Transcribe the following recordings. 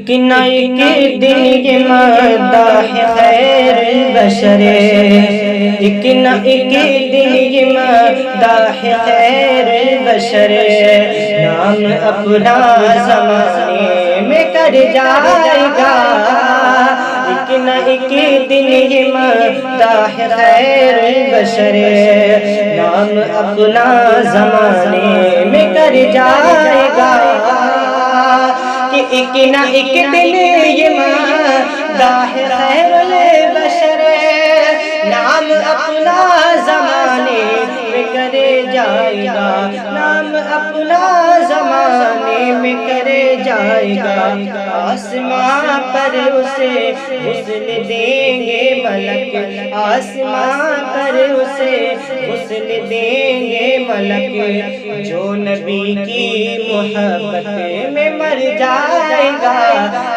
ایک نہ ایک دن یہ مداح خیر البشر، ایک نہ ایک دن یہ مداح خیر البشر، نام اپنا زمانے میں کر جائے گا، ایک نہ ایک دن یہ مداح خیر البشر، نام اپنا زمانے میں کر جائے گا، کہ ایک نہ ایک دن یہ مداح خیر البشر، نام اپنا زمانے میں کرے جائے گا، نام اپنا زمانے میں کرے جائے گا، آسمان پر اسے غسل دیں گے ملک، آسمان پر اسے غسل دیں گے ملک، جو نبی کی محبت میں مر جائے گا،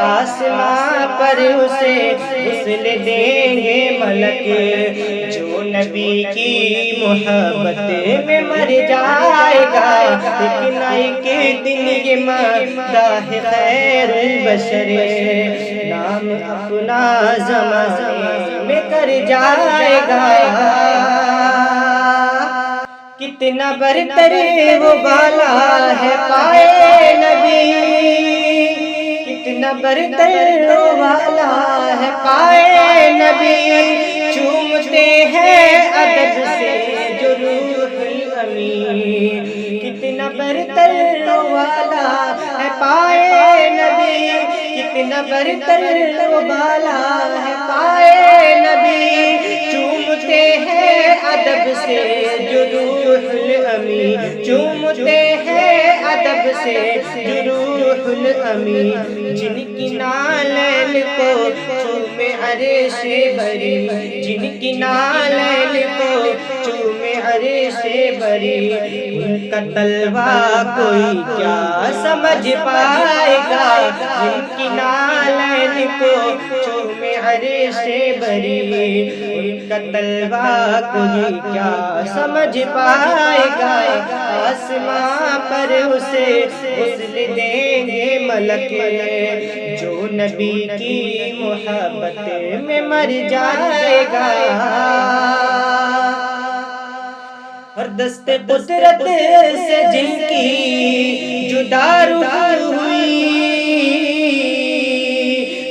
آسمان پر اسے غسل دیں گے ملک، جو نبی کی محبت میں مر جائے گا، ایک نہ ایک دن یہ مداح خیر البشر، نام اپنا زمانے میں کر جائے گا، کتنا برتر وہ بالا ہے پائے نبی، کتنا برتر وہ بالا ہے پائے نبی، چومتے ہیں ادب سے جو روح الامین، کتنا برتر وہ بالا ہے پائے نبی، کتنا برتر وہ بالا ہے پائے نبی، چومتے ہیں ادب سے جو روح الامین، چومتے ہیں ادب سے جو روح الامین، جن کی نالین کو چومے عرش بری، جن کی نالین کو چومے عرش بری، ان کا طلبہ کوئی کیا سمجھ پائے گا، جن کی نالین کو چومے عرش بری، ان کا طلبہ کوئی کیا سمجھ پائے گا، آسمان پر اسے غسل دیں گے ملک، جو نبی کی محبت میں مر جائے گا، ہر دست قدرت سے جن کی جدا روح ہوئی،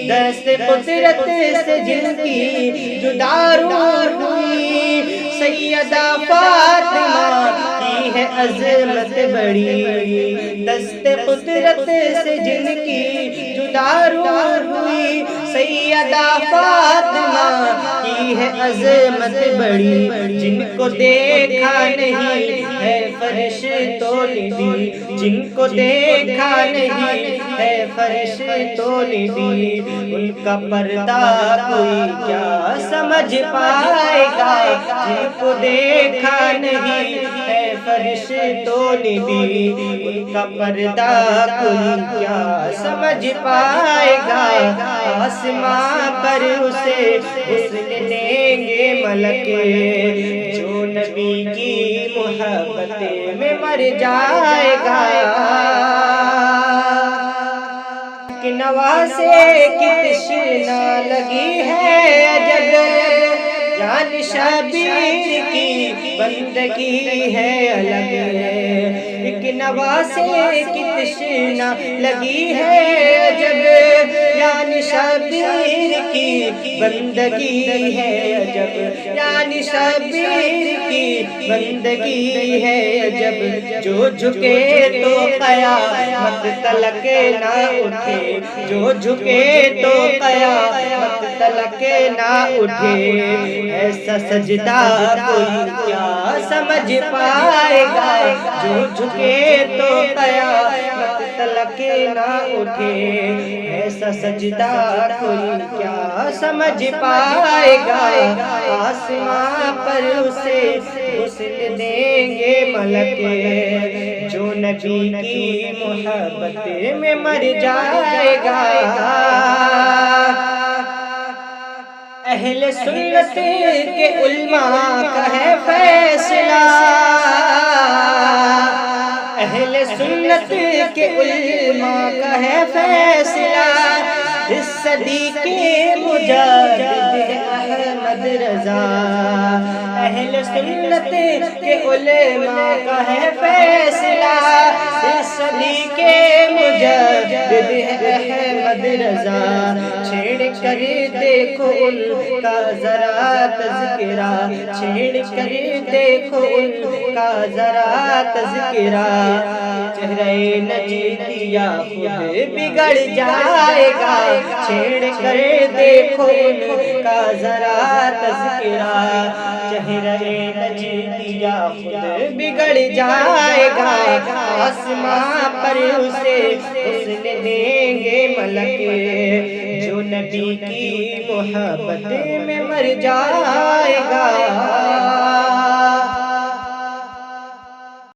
دست قدرت سے جن کی جدا روح ہوئی، سیدہ فاطمہ کی ہے عظمت بڑی، دست قدرت سے جن کی جدا روح ہوئی، سیدہ فاطمہ کی ہے عظمت بڑی، جن کو دیکھا نہیں ہے فرشتوں نے دی، جن کو دیکھا نہیں ہے فرشتوں نے دی، ان کا پردہ کوئی کیا سمجھ پائے گا، جن کو دیکھا نہیں ہے فرشتوں نے دی، ان کا پردہ کوئی کیا سمجھ پائے گا، آسمان پر اسے غسل دیں گے ملک، جو نبی کی محبت میں مر جائے گا، کہ نواسے کی تشنا لگی ہے عجب، جان شبیر کی بندگی ہے الگ، ایک نواسے کی تشنا لگی ہے عجب، جان شبیر کی بندگی ہے عجب، یعنی شبیر کی بندگی ہے عجب، جو جھکے تو قیامت تلک نہ اٹھے، جو جھکے تو قیامت تلک نہ اٹھے، ایسا سجدہ کوئی کیا سمجھ پائے گا، جو جھکے تو قیامت تلک نہ اٹھے، ایسا سجدہ کوئی کیا سمجھ پائے گا، آسمان پر اسے غسل دیں گے ملک، جو نبی کی محبت میں مر جائے گا، اہل سنت کے علماء کا ہے فیصلہ، اہل سنت کے علماء کا ہے فیصلہ، صدی کے مجدد احمد رضا، اہل سنت کے علماء کا ہے فیصلہ، اس صدی کے مجدد احمد رضا، چھیڑ کر دیکھو ان کا ذرا تذکرہ، چھیڑ کر دیکھو ان کا ذرا تذکرہ، چہرہ نجیدیہ خود بگڑ جائے گا، چھیڑ کر دیکھو ان کا ذرا تذکرہ، چہرہ نجیدیہ خود بگڑ جائے گا، آسماں پر اسے حسن دیں گے ملک، جو نبی کی محبت میں مر جائے گا۔